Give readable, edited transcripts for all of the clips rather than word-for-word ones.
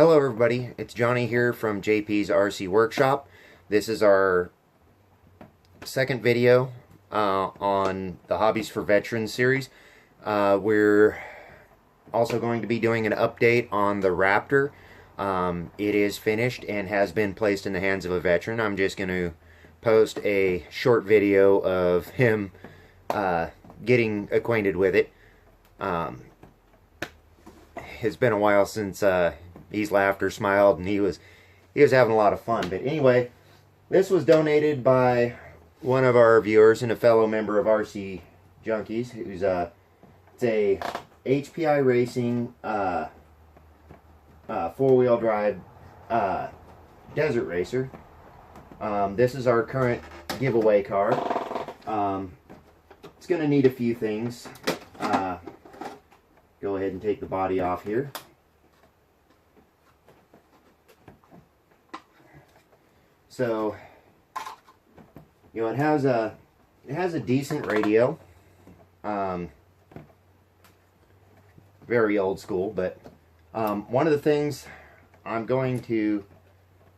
Hello everybody, it's Johnny here from JP's RC Workshop. This is our second video on the Hobbies for Veterans series. We're also going to be doing an update on the Raptor. It is finished and has been placed in the hands of a veteran. I'm just going to post a short video of him getting acquainted with it. It's been a while since he's laughed or smiled, and he was having a lot of fun. But anyway, this was donated by one of our viewers and a fellow member of RC Junkies, who's it's a HPI Racing four-wheel drive desert racer. This is our current giveaway car. It's going to need a few things. Go ahead and take the body off here. So, you know, it has a decent radio. Very old school, but one of the things I'm going to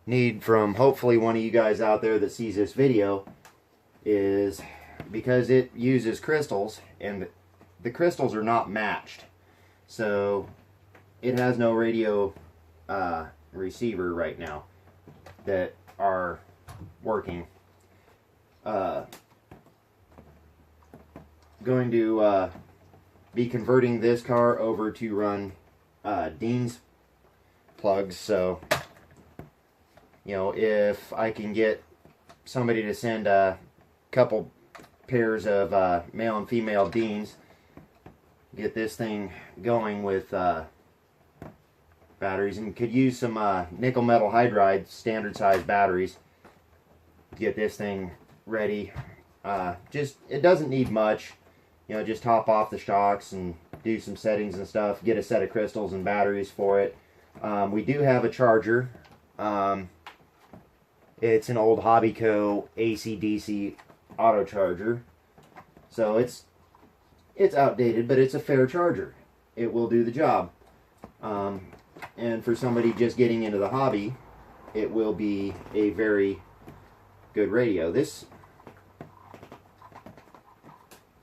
need from hopefully one of you guys out there that sees this video is, because it uses crystals and the crystals are not matched, so it has no radio receiver right now that are working. Going to be converting this car over to run Dean's plugs, so you know, if I can get somebody to send a couple pairs of male and female Deans, get this thing going with batteries, and could use some nickel metal hydride standard size batteries to get this thing ready. Just, it doesn't need much, you know, just top off the shocks and do some settings and stuff, get a set of crystals and batteries for it. We do have a charger. It's an old Hobbyco AC/DC auto charger, so it's outdated, but it's a fair charger. It will do the job. And for somebody just getting into the hobby, it will be a very good radio. I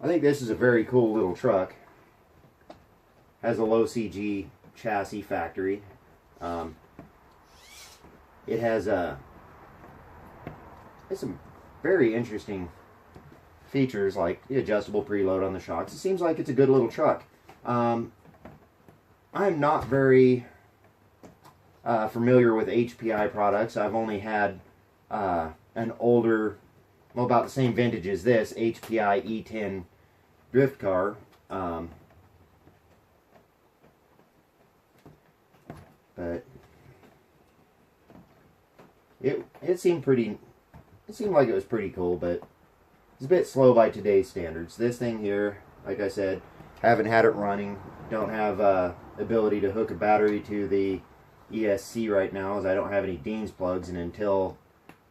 think this is a very cool little truck. Has a low CG chassis factory. It has some very interesting features, like the adjustable preload on the shocks. It seems like it's a good little truck. I'm not very familiar with HPI products. I've only had an older, well, about the same vintage as this, HPI E10 drift car. But it seemed pretty. It seemed like it was pretty cool, but it's a bit slow by today's standards. This thing here, like I said, haven't had it running. Don't have ability to hook a battery to the ESC right now, as I don't have any Dean's plugs, and until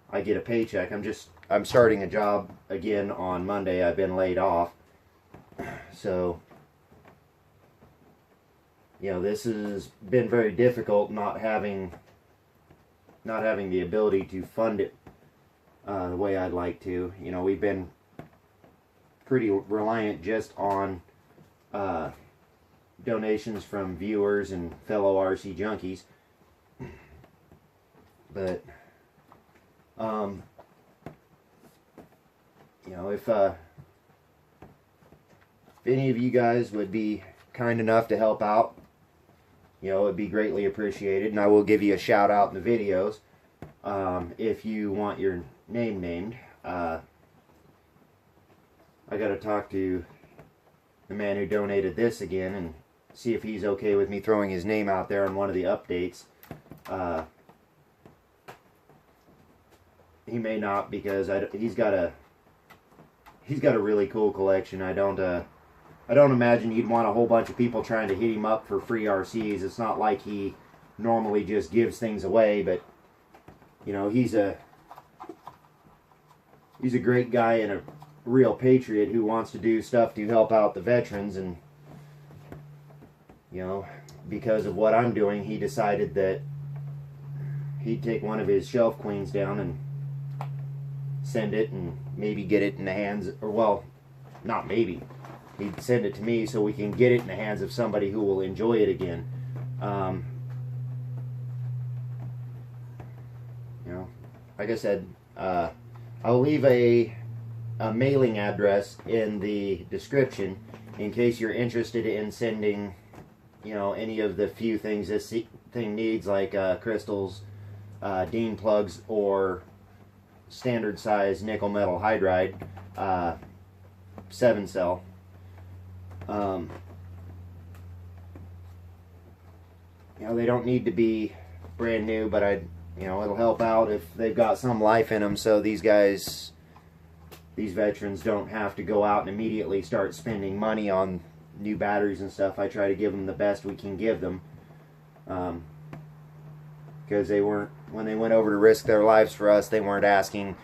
I get a paycheck, I'm starting a job again on Monday. I've been laid off, so you know, this has been very difficult, not having the ability to fund it the way I'd like to. You know, we've been pretty reliant just on donations from viewers and fellow RC junkies. But you know, if any of you guys would be kind enough to help out, you know, it'd be greatly appreciated, and I will give you a shout out in the videos if you want your name named. I gotta talk to the man who donated this again and see if he's okay with me throwing his name out there on one of the updates. He may not, because he's got a really cool collection. I don't imagine he'd want a whole bunch of people trying to hit him up for free RCs. It's not like he normally just gives things away, but you know, he's a great guy and a real patriot who wants to do stuff to help out the veterans, and you know, because of what I'm doing, he decided that he'd take one of his shelf queens down and send it, and maybe get it in the hands, or well, not maybe, he'd send it to me so we can get it in the hands of somebody who will enjoy it again. You know, like I said, I'll leave a mailing address in the description in case you're interested in sending, you know, any of the few things this thing needs, like crystals, Dean plugs, or standard size nickel metal hydride 7 cell. You know, they don't need to be brand new, but you know, it'll help out if they've got some life in them, so these guys, these veterans, don't have to go out and immediately start spending money on new batteries and stuff. I try to give them the best we can give them, because they weren't, when they went over to risk their lives for us, they weren't asking,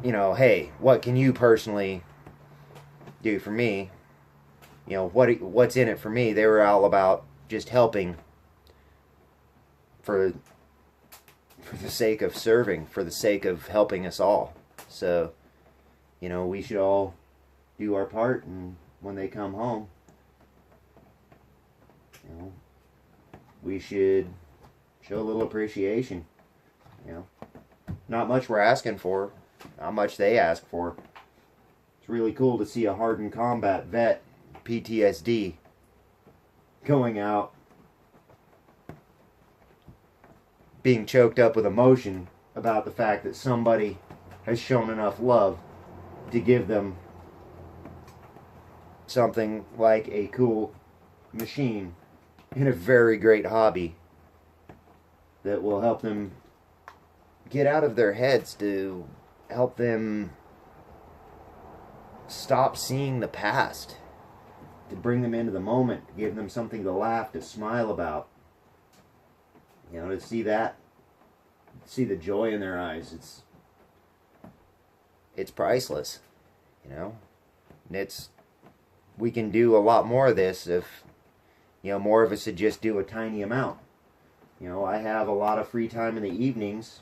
you know, hey, what can you personally do for me? You know, what's in it for me? They were all about just helping for the sake of serving, for the sake of helping us all. So, you know, we should all do our part, and when they come home, you know, we should show a little appreciation. You know, not much we're asking for, not much they ask for. It's really cool to see a hardened combat vet, PTSD, going out, being choked up with emotion about the fact that somebody has shown enough love to give them something like a cool machine in a very great hobby that will help them get out of their heads, to help them stop seeing the past, to bring them into the moment, to give them something to laugh, to smile about. You know, to see that, see the joy in their eyes, it's priceless. You know, and we can do a lot more of this if, you know, more of us would just do a tiny amount. You know, I have a lot of free time in the evenings,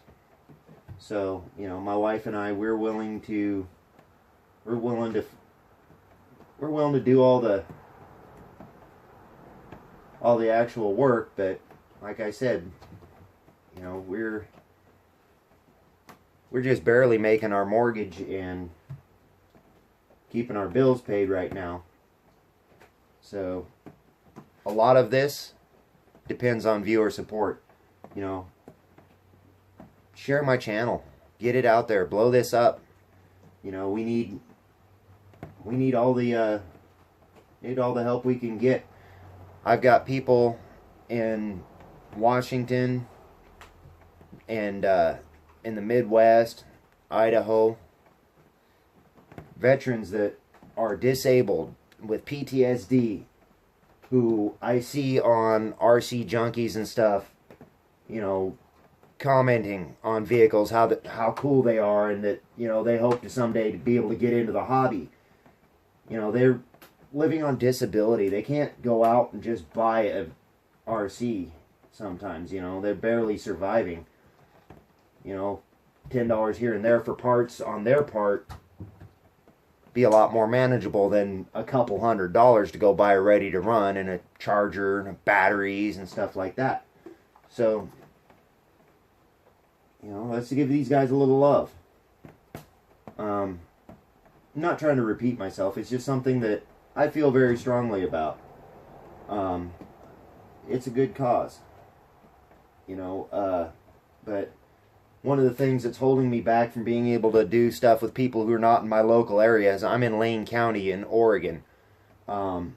so, you know, my wife and I, we're willing to do all the actual work, but like I said, you know, we're just barely making our mortgage and keeping our bills paid right now. So a lot of this depends on viewer support. You know, share my channel, get it out there, blow this up. You know, we need all the help we can get. I've got people in Washington and in the Midwest, Idaho, veterans that are disabled with PTSD, who I see on RC Junkies and stuff, you know, commenting on vehicles, how cool they are, and that, you know, they hope to someday to be able to get into the hobby. You know, they're living on disability. They can't go out and just buy a RC sometimes, you know. They're barely surviving. You know, $10 here and there for parts on their part be a lot more manageable than a couple $100 to go buy a ready to run and a charger and batteries and stuff like that. So, you know, let's give these guys a little love. I'm not trying to repeat myself. It's just something that I feel very strongly about. It's a good cause, you know, but one of the things that's holding me back from being able to do stuff with people who are not in my local area is I'm in Lane County in Oregon. You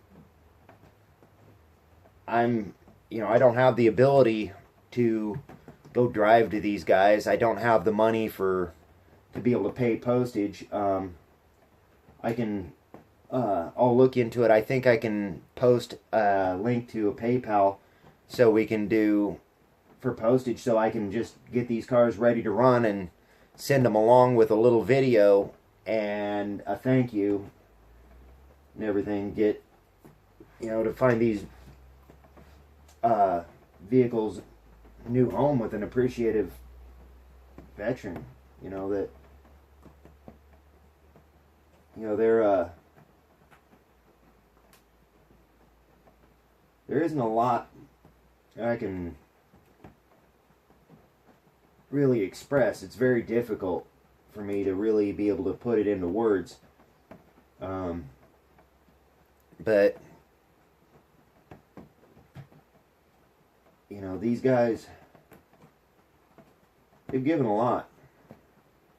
know, I don't have the ability to go drive to these guys. I don't have the money to be able to pay postage. I'll look into it. I think I can post a link to a PayPal so we can do for postage, so I can just get these cars ready to run and send them along with a little video and a thank you and everything. Get, you know, to find these vehicles new home with an appreciative veteran. You know, that, you know, there isn't a lot I can really express. It's very difficult for me to really be able to put it into words. But you know, these guys, they've given a lot.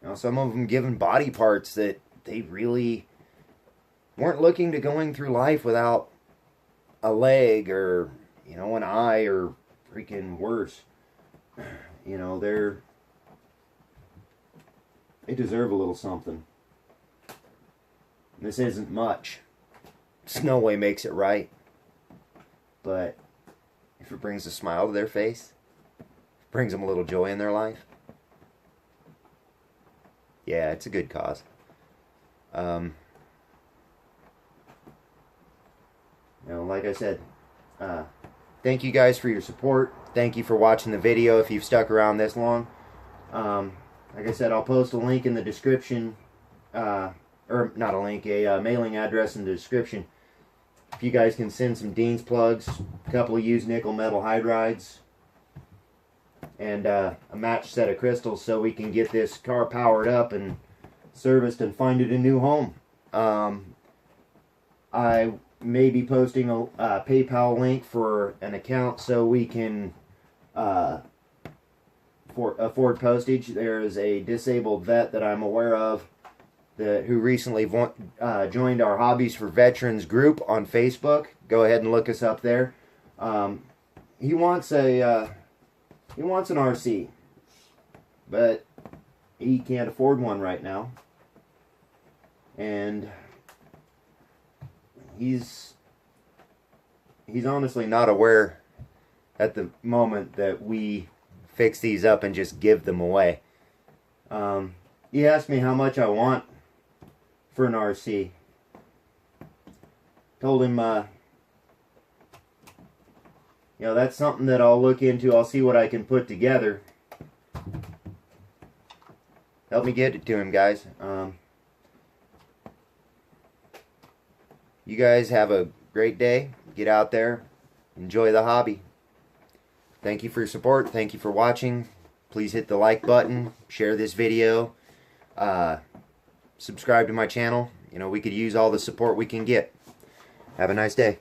You know, some of them given body parts that they really weren't looking to going through life without a leg or, you know, an eye or freaking worse. You know, they deserve a little something. This isn't much. It's no way makes it right. But if it brings a smile to their face, brings them a little joy in their life, yeah, it's a good cause. You know, like I said, thank you guys for your support. Thank you for watching the video if you've stuck around this long. Like I said, I'll post a link in the description, or not a link, a mailing address in the description. If you guys can send some Dean's plugs, a couple of used nickel metal hydrides, and a matched set of crystals so we can get this car powered up and serviced and find it a new home. I may be posting a PayPal link for an account so we can afford postage. There is a disabled vet that I'm aware of who recently joined our Hobbies for Veterans group on Facebook. Go ahead and look us up there. He wants an RC, but he can't afford one right now, and he's honestly not aware at the moment that we fix these up and just give them away. He asked me how much I want for an RC. Told him, you know, that's something that I'll look into. I'll see what I can put together. Help me get it to him, guys. You guys have a great day. Get out there. Enjoy the hobby. Thank you for your support. Thank you for watching. Please hit the like button. Share this video. Subscribe to my channel. You know, we could use all the support we can get. Have a nice day.